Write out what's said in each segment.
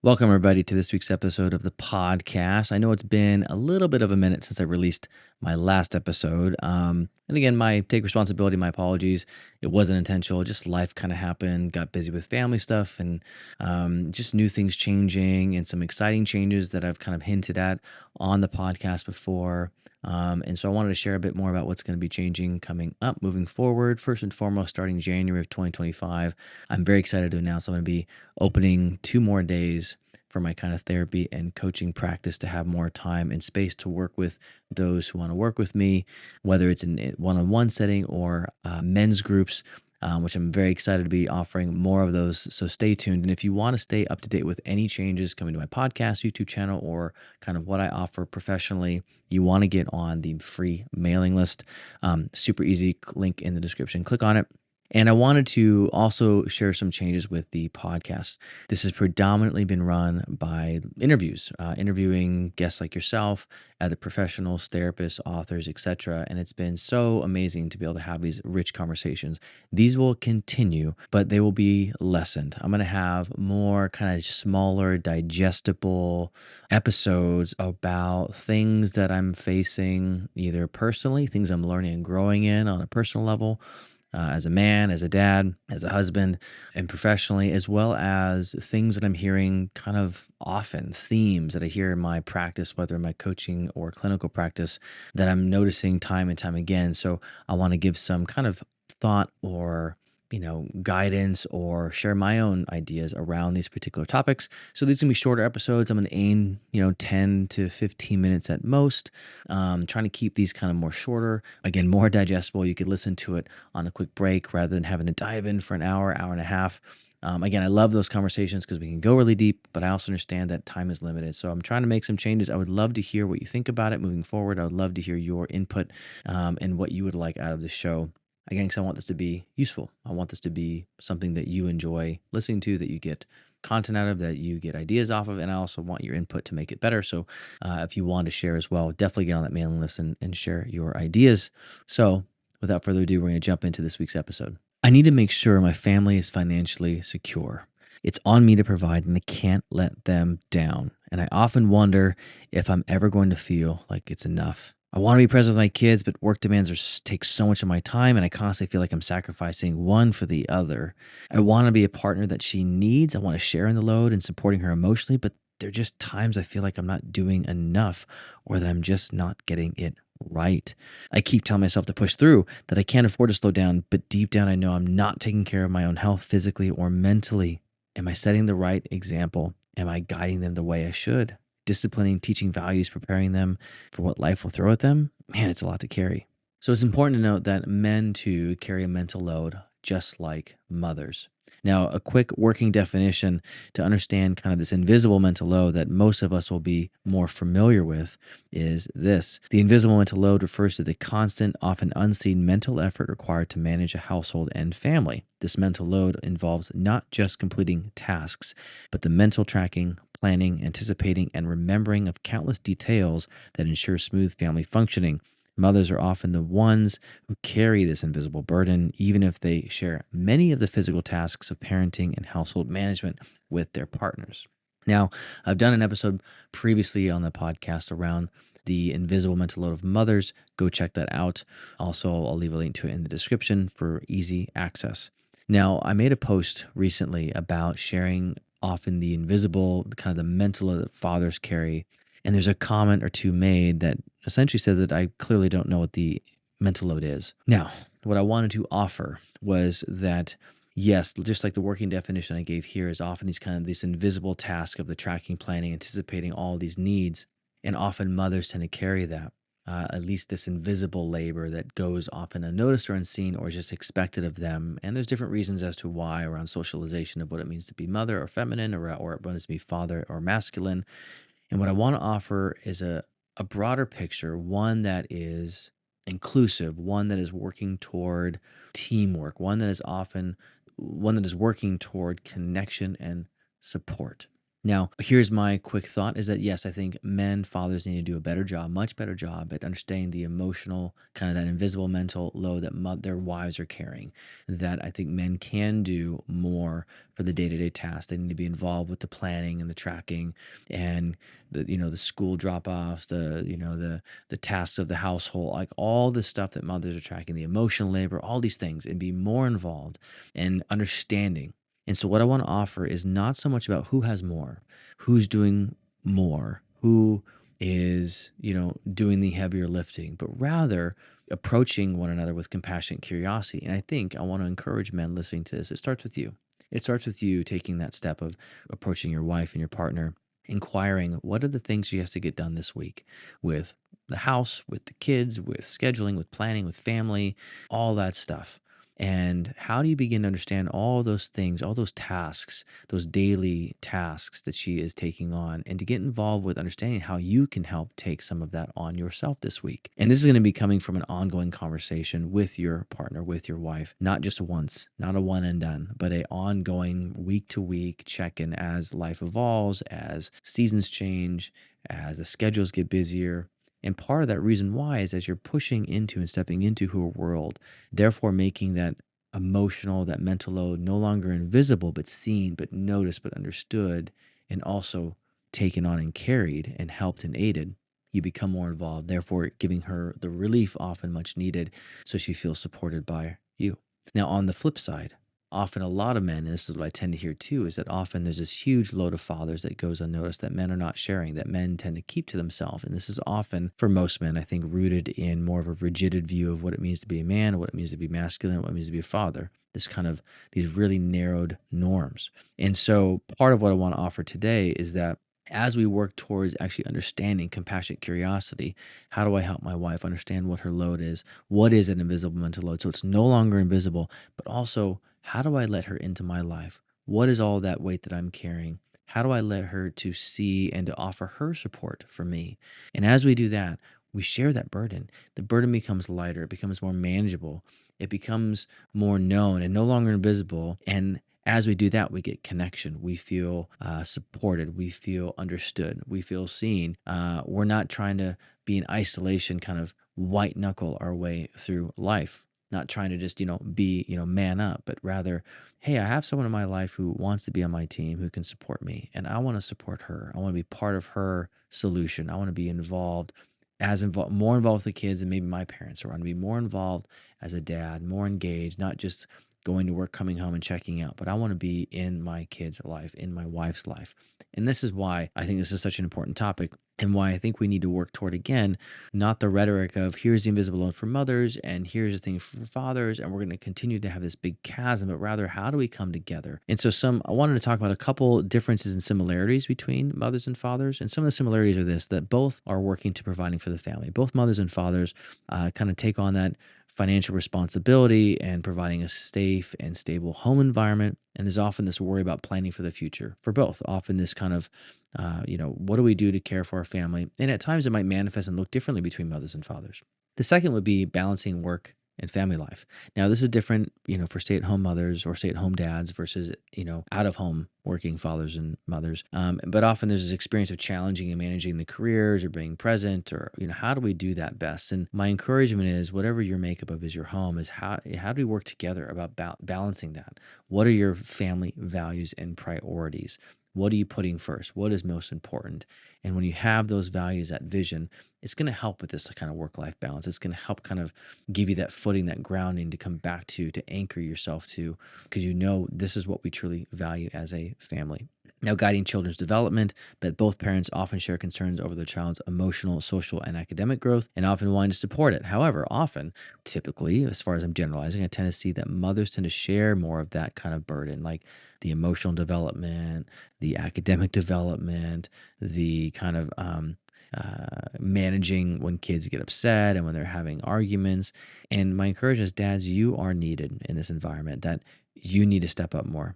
Welcome, everybody, to this week's episode of the podcast. I know it's been a little bit of a minute since I released my last episode. And again, my take responsibility, my apologies. It wasn't intentional, just life kind of happened, got busy with family stuff and just new things changing and some exciting changes that I've kind of hinted at on the podcast before. And so I wanted to share a bit more about what's going to be changing coming up moving forward. First and foremost, starting January of 2025, I'm very excited to announce I'm going to be opening 2 more days for my kind of therapy and coaching practice to have more time and space to work with those who want to work with me, whether it's in one-on-one setting or men's groups, which I'm very excited to be offering more of those. So stay tuned. And if you want to stay up to date with any changes coming to my podcast, YouTube channel, or kind of what I offer professionally, you want to get on the free mailing list. Super easy, link in the description. Click on it. And I wanted to also share some changes with the podcast. This has predominantly been run by interviews, interviewing guests like yourself, other professionals, therapists, authors, etc. And it's been so amazing to be able to have these rich conversations. These will continue, but they will be lessened. I'm going to have more kind of smaller, digestible episodes about things that I'm facing, either personally, things I'm learning and growing in on a personal level, as a man, as a dad, as a husband, and professionally, as well as things that I'm hearing kind of often, themes that I hear in my practice, whether in my coaching or clinical practice, that I'm noticing time and time again. So I want to give some kind of thought or guidance or share my own ideas around these particular topics. So these are gonna be shorter episodes. I'm gonna aim, 10 to 15 minutes at most. Trying to keep these kind of more shorter, again, more digestible. You could listen to it on a quick break rather than having to dive in for an hour, hour and a half. Again, I love those conversations because we can go really deep, but I also understand that time is limited. So I'm trying to make some changes. I would love to hear what you think about it moving forward. I would love to hear your input and what you would like out of the show. Again, because I want this to be useful. I want this to be something that you enjoy listening to, that you get content out of, that you get ideas off of, and I also want your input to make it better. So if you want to share as well, definitely get on that mailing list and share your ideas. So without further ado, we're going to jump into this week's episode. I need to make sure my family is financially secure. It's on me to provide, and I can't let them down. And I often wonder if I'm ever going to feel like it's enough. I want to be present with my kids, but work demands take so much of my time, and I constantly feel like I'm sacrificing one for the other. I want to be a partner that she needs. I want to share in the load and supporting her emotionally, but there are just times I feel like I'm not doing enough or that I'm just not getting it right. I keep telling myself to push through, that I can't afford to slow down, but deep down I know I'm not taking care of my own health physically or mentally. Am I setting the right example? Am I guiding them the way I should? Disciplining, teaching values, preparing them for what life will throw at them? Man, it's a lot to carry. So it's important to note that men too carry a mental load just like mothers. Now, a quick working definition to understand kind of this invisible mental load that most of us will be more familiar with is this. The invisible mental load refers to the constant, often unseen mental effort required to manage a household and family. This mental load involves not just completing tasks, but the mental tracking, planning, anticipating, and remembering of countless details that ensure smooth family functioning. Mothers are often the ones who carry this invisible burden, even if they share many of the physical tasks of parenting and household management with their partners. Now, I've done an episode previously on the podcast around the invisible mental load of mothers. Go check that out. Also, I'll leave a link to it in the description for easy access. Now, I made a post recently about sharing often the invisible, kind of the mental load that fathers carry. And there's a comment or two made that essentially said that I clearly don't know what the mental load is. Now, what I wanted to offer was that, yes, just like the working definition I gave here is often this invisible task of the tracking, planning, anticipating all these needs. And often mothers tend to carry that, at least this invisible labor that goes often unnoticed or unseen or is just expected of them. And there's different reasons as to why around socialization of what it means to be mother or feminine or what it means to be father or masculine. And what I want to offer is a broader picture, one that is inclusive, one that is working toward teamwork, one that is working toward connection and support. Now, here's my quick thought is that yes, I think men, fathers need to do a better job, much better job at understanding the emotional, kind of that invisible mental load that their wives are carrying. That I think men can do more for the day-to-day tasks. They need to be involved with the planning and the tracking and the school drop-offs, the tasks of the household, like all the stuff that mothers are tracking, the emotional labor, all these things, and be more involved and understanding. And so what I want to offer is not so much about who has more, who's doing more, who is, doing the heavier lifting, but rather approaching one another with compassion, curiosity. And I think I want to encourage men listening to this. It starts with you. It starts with you taking that step of approaching your wife and your partner, inquiring what are the things she has to get done this week with the house, with the kids, with scheduling, with planning, with family, all that stuff. And how do you begin to understand all those things, all those tasks, those daily tasks that she is taking on, and to get involved with understanding how you can help take some of that on yourself this week? And this is going to be coming from an ongoing conversation with your partner, with your wife, not just once, not a one and done, but a ongoing week to week check in as life evolves, as seasons change, as the schedules get busier. And part of that reason why is as you're pushing into and stepping into her world, therefore making that emotional, that mental load no longer invisible, but seen, but noticed, but understood, and also taken on and carried and helped and aided. You become more involved, therefore giving her the relief often much needed so she feels supported by you. Now, on the flip side, often a lot of men, and this is what I tend to hear too, is that often there's this huge load of fathers that goes unnoticed that men are not sharing, that men tend to keep to themselves. And this is often, for most men, I think, rooted in more of a rigid view of what it means to be a man, what it means to be masculine, what it means to be a father. This kind of these really narrowed norms. And so part of what I want to offer today is that as we work towards actually understanding compassionate curiosity, how do I help my wife understand what her load is? What is an invisible mental load? So it's no longer invisible, but also how do I let her into my life? What is all that weight that I'm carrying? How do I let her to see and to offer her support for me? And as we do that, we share that burden. The burden becomes lighter, it becomes more manageable, it becomes more known and no longer invisible. And as we do that, we get connection. We feel supported. We feel understood. We feel seen. We're not trying to be in isolation, kind of white knuckle our way through life, not trying to just, be, man up, but rather, hey, I have someone in my life who wants to be on my team, who can support me, and I want to support her. I want to be part of her solution. I want to be involved, more involved with the kids than maybe my parents are. I want to be more involved as a dad, more engaged, not just going to work, coming home and checking out, but I want to be in my kids' life, in my wife's life. And this is why I think this is such an important topic and why I think we need to work toward, again, not the rhetoric of here's the invisible load for mothers and here's the thing for fathers, and we're going to continue to have this big chasm, but rather how do we come together? And so I wanted to talk about a couple differences and similarities between mothers and fathers. And some of the similarities are this, that both are working to providing for the family. Both mothers and fathers kind of take on that financial responsibility and providing a safe and stable home environment. And there's often this worry about planning for the future for both. Often this kind of, what do we do to care for our family? And at times it might manifest and look differently between mothers and fathers. The second would be balancing work and family life. Now, this is different, for stay-at-home mothers or stay-at-home dads versus, out-of-home working fathers and mothers. But often there's this experience of challenging and managing the careers or being present or, how do we do that best? And my encouragement is whatever your makeup of is your home is how do we work together about balancing that? What are your family values and priorities? What are you putting first? What is most important? And when you have those values, that vision, it's going to help with this kind of work-life balance. It's going to help kind of give you that footing, that grounding to come back to anchor yourself to, because this is what we truly value as a family. Now, guiding children's development, but both parents often share concerns over their child's emotional, social, and academic growth, and often wanting to support it. However, typically, as far as I'm generalizing, I tend to see that mothers tend to share more of that kind of burden, like the emotional development, the academic development, the kind of managing when kids get upset and when they're having arguments. And my encouragement is, dads, you are needed in this environment, that you need to step up more.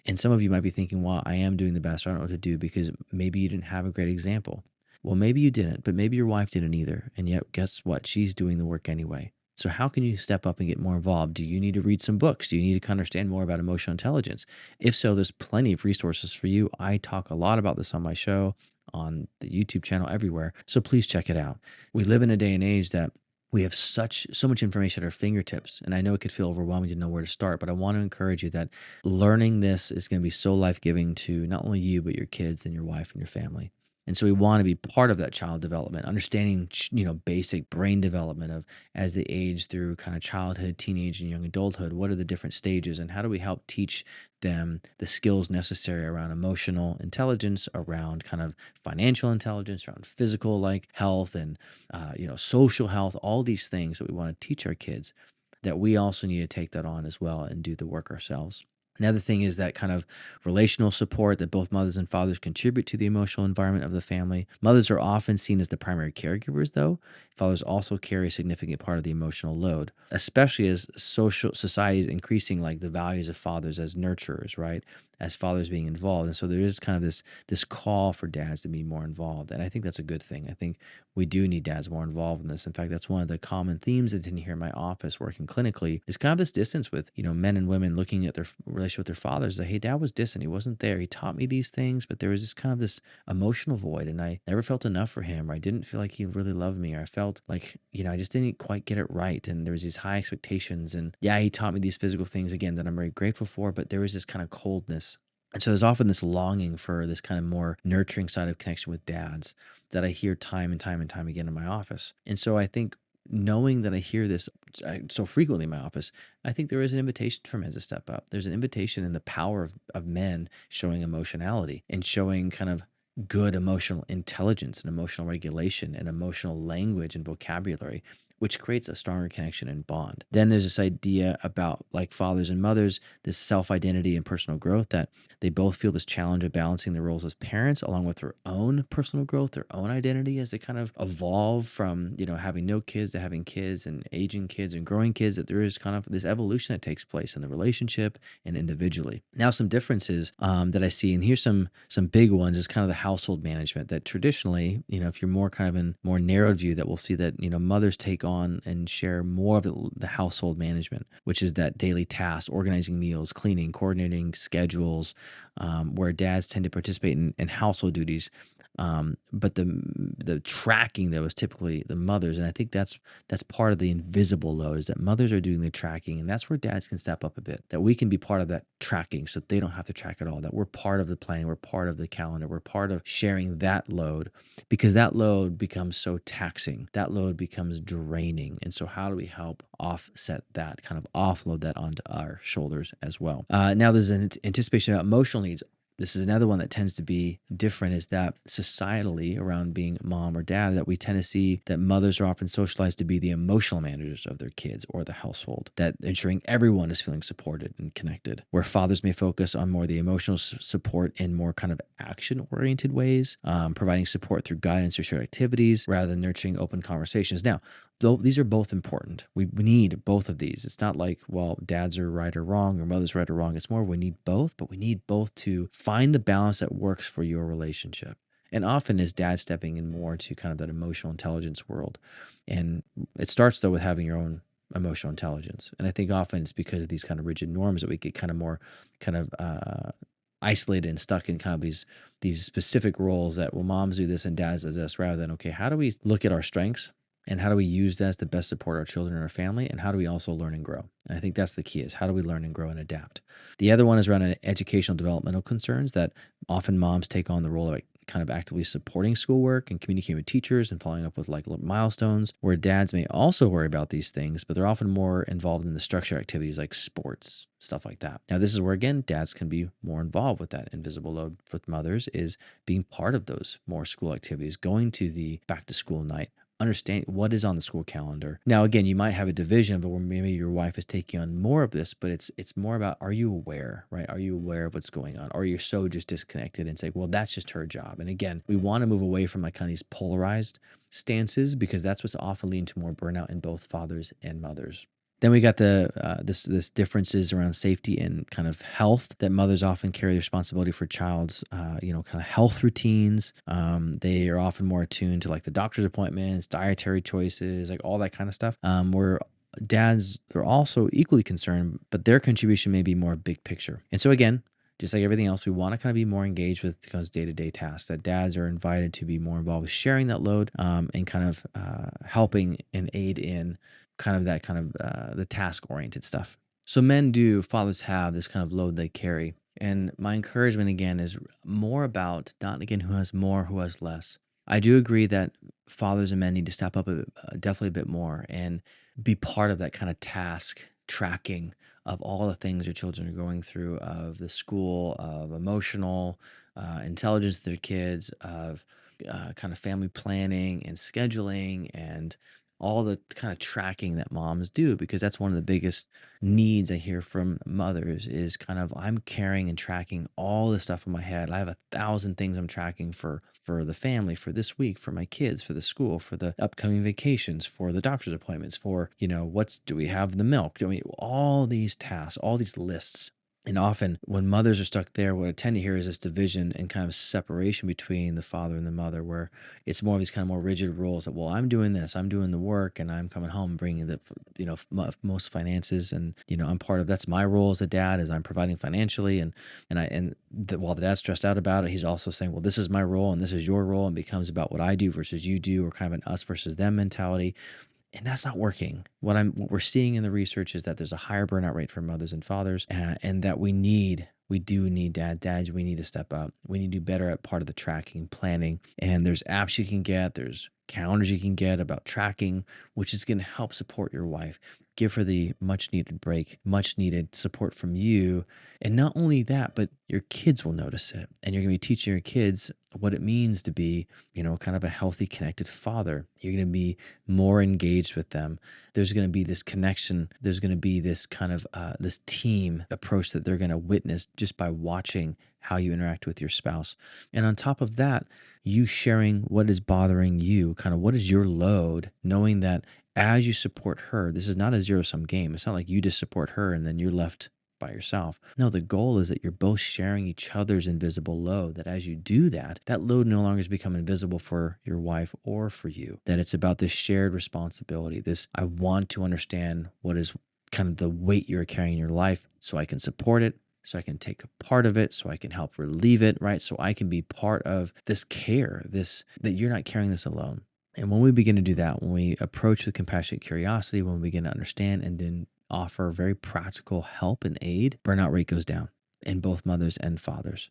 And some of you might be thinking, well, I am doing the best. I don't know what to do because maybe you didn't have a great example. Well, maybe you didn't, but maybe your wife didn't either. And yet, guess what? She's doing the work anyway. So how can you step up and get more involved? Do you need to read some books? Do you need to understand more about emotional intelligence? If so, there's plenty of resources for you. I talk a lot about this on my show, on the YouTube channel, everywhere. So please check it out. We live in a day and age that we have so much information at our fingertips, and I know it could feel overwhelming to know where to start, but I want to encourage you that learning this is going to be so life-giving to not only you but your kids and your wife and your family. And so we want to be part of that child development, understanding, basic brain development of as they age through kind of childhood, teenage, and young adulthood. What are the different stages, and how do we help teach them the skills necessary around emotional intelligence, around kind of financial intelligence, around physical like health, and social health, all these things that we want to teach our kids, that we also need to take that on as well and do the work ourselves. Another thing is that kind of relational support that both mothers and fathers contribute to the emotional environment of the family. Mothers are often seen as the primary caregivers, though. Fathers also carry a significant part of the emotional load, especially as social society is increasing like the values of fathers as nurturers, right? As fathers being involved. And so there is kind of this call for dads to be more involved. And I think that's a good thing. I think we do need dads more involved in this. In fact, that's one of the common themes I tend to hear in my office working clinically is kind of this distance with, men and women looking at their relationship with their fathers. Like, hey, dad was distant. He wasn't there. He taught me these things, but there was this kind of this emotional void, and I never felt enough for him, or I didn't feel like he really loved me, or I felt like, I just didn't quite get it right. And there was these high expectations. And yeah, he taught me these physical things again that I'm very grateful for, but there was this kind of coldness. And so there's often this longing for this kind of more nurturing side of connection with dads that I hear time and time and time again in my office. And so I think knowing that I hear this so frequently in my office, I think there is an invitation for men to step up. There's an invitation in the power of men showing emotionality and showing kind of good emotional intelligence and emotional regulation and emotional language and vocabulary, which creates a stronger connection and bond. Then there's this idea about like fathers and mothers, this self-identity and personal growth, that they both feel this challenge of balancing their roles as parents along with their own personal growth, their own identity as they kind of evolve from, having no kids to having kids and aging kids and growing kids, that there is kind of this evolution that takes place in the relationship and individually. Now, some differences that I see, and here's some big ones, is kind of the household management that traditionally, if you're more kind of in more narrowed view, that we'll see that, mothers take on and share more of the household management, which is that daily task, organizing meals, cleaning, coordinating schedules, where dads tend to participate in household duties. But the tracking, though, is typically the mothers. And I think that's part of the invisible load, is that mothers are doing the tracking. And that's where dads can step up a bit, that we can be part of that tracking so they don't have to track at all, that we're part of the planning, we're part of the calendar, we're part of sharing that load, because that load becomes so taxing, that load becomes draining. And so how do we help offset that, kind of offload that onto our shoulders as well? Now there's an anticipation about emotional needs. This is another one that tends to be different, is that societally around being mom or dad, that we tend to see that mothers are often socialized to be the emotional managers of their kids or the household, that ensuring everyone is feeling supported and connected, where fathers may focus on more the emotional support in more kind of action-oriented ways, providing support through guidance or shared activities rather than nurturing open conversations. Now, though these are both important. We need both of these. It's not like, well, dads are right or wrong or mothers right or wrong. It's more we need both, but we need both to find the balance that works for your relationship. And often is dad stepping in more to kind of that emotional intelligence world. And it starts though with having your own emotional intelligence. And I think often it's because of these kind of rigid norms that we get kind of more kind of isolated and stuck in kind of these specific roles that, well, moms do this and dads does this, rather than, okay, how do we look at our strengths? And how do we use that to best support our children and our family? And how do we also learn and grow? And I think that's the key, is how do we learn and grow and adapt? The other one is around educational developmental concerns, that often moms take on the role of like kind of actively supporting schoolwork and communicating with teachers and following up with like milestones, where dads may also worry about these things, but they're often more involved in the structure activities like sports, stuff like that. Now, this is where, again, dads can be more involved with that invisible load. With mothers is being part of those more school activities, going to the back to school night, understand what is on the school calendar. Now, again, you might have a division, but where maybe your wife is taking on more of this, but it's more about, are you aware, right? Are you aware of what's going on? Or are you so just disconnected and say, well, that's just her job? And again, we want to move away from like kind of these polarized stances, because that's what's often leading to more burnout in both fathers and mothers. Then we got this differences around safety and kind of health, that mothers often carry the responsibility for child's kind of health routines. They are often more attuned to like the doctor's appointments, dietary choices, like all that kind of stuff. Where dads are also equally concerned, but their contribution may be more big picture. And so again, just like everything else, we want to kind of be more engaged with those day-to-day tasks. That dads are invited to be more involved with sharing that load, and kind of helping and aid in kind of that kind of the task-oriented stuff. So fathers have this kind of load they carry. And my encouragement again is more about not again who has more, who has less. I do agree that fathers and men need to step up definitely a bit more and be part of that kind of task tracking of all the things your children are going through, of the school, of emotional intelligence of their kids, of kind of family planning and scheduling and all the kind of tracking that moms do, because that's one of the biggest needs I hear from mothers is kind of I'm carrying and tracking all this stuff in my head. I have 1,000 things I'm tracking for the family, for this week, for my kids, for the school, for the upcoming vacations, for the doctor's appointments, for, what's do we have the milk? Do we all these tasks, all these lists. And often when mothers are stuck there, what I tend to hear is this division and kind of separation between the father and the mother, where it's more of these kind of more rigid rules that, well, I'm doing this, I'm doing the work, and I'm coming home bringing the, most finances, and I'm part of that's my role as a dad, is I'm providing financially, while the dad's stressed out about it, he's also saying, well, this is my role and this is your role, and becomes about what I do versus you do, or kind of an us versus them mentality. And that's not working. What we're seeing in the research is that there's a higher burnout rate for mothers and fathers, and that we do need dads. We need to step up. We need to do better at part of the tracking, planning. And there's apps you can get. There's calendars you can get about tracking, which is going to help support your wife. Give her the much needed break, much needed support from you. And not only that, but your kids will notice it. And you're going to be teaching your kids what it means to be, kind of a healthy, connected father. You're going to be more engaged with them. There's going to be this connection. There's going to be this kind of this team approach that they're going to witness just by watching how you interact with your spouse. And on top of that, you sharing what is bothering you, kind of what is your load, knowing that as you support her, this is not a zero-sum game. It's not like you just support her and then you're left by yourself. No, the goal is that you're both sharing each other's invisible load, that as you do that, that load no longer has become invisible for your wife or for you, that it's about this shared responsibility. This, I want to understand what is kind of the weight you're carrying in your life so I can support it, so I can take a part of it, so I can help relieve it, right? So I can be part of this care, this, that you're not carrying this alone. And when we begin to do that, when we approach with compassionate curiosity, when we begin to understand and then offer very practical help and aid, burnout rate goes down in both mothers and fathers.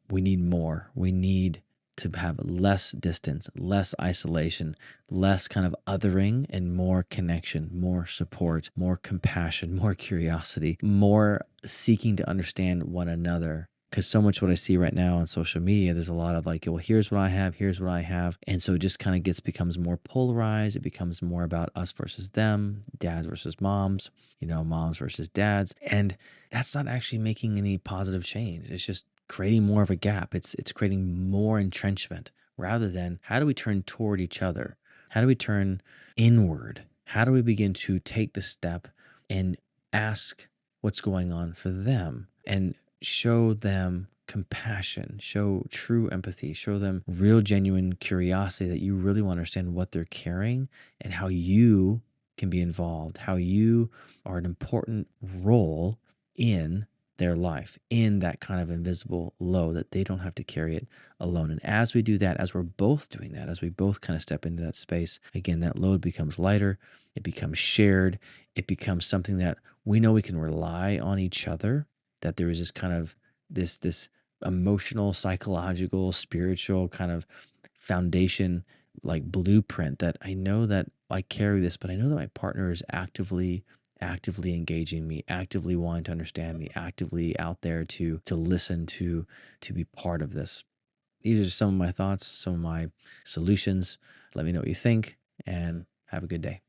We need more. We need to have less distance, less isolation, less kind of othering, and more connection, more support, more compassion, more curiosity, more seeking to understand one another. Because so much what I see right now on social media, there's a lot of like, well, here's what I have, here's what I have. And so it just kind of becomes more polarized. It becomes more about us versus them, dads versus moms, moms versus dads. And that's not actually making any positive change. It's just creating more of a gap. It's creating more entrenchment rather than how do we turn toward each other? How do we turn inward? How do we begin to take the step and ask what's going on for them and show them compassion, show true empathy, show them real, genuine curiosity that you really want to understand what they're carrying and how you can be involved, how you are an important role in their life, in that kind of invisible load, that they don't have to carry it alone. And as we do that, as we're both doing that, as we both kind of step into that space, again, that load becomes lighter, it becomes shared, it becomes something that we know we can rely on each other, that there is this kind of this emotional, psychological, spiritual kind of foundation, like blueprint, that I know that I carry this, but I know that my partner is actively engaging me, actively wanting to understand me, actively out there to listen, to be part of this. These are some of my thoughts, some of my solutions. Let me know what you think, and have a good day.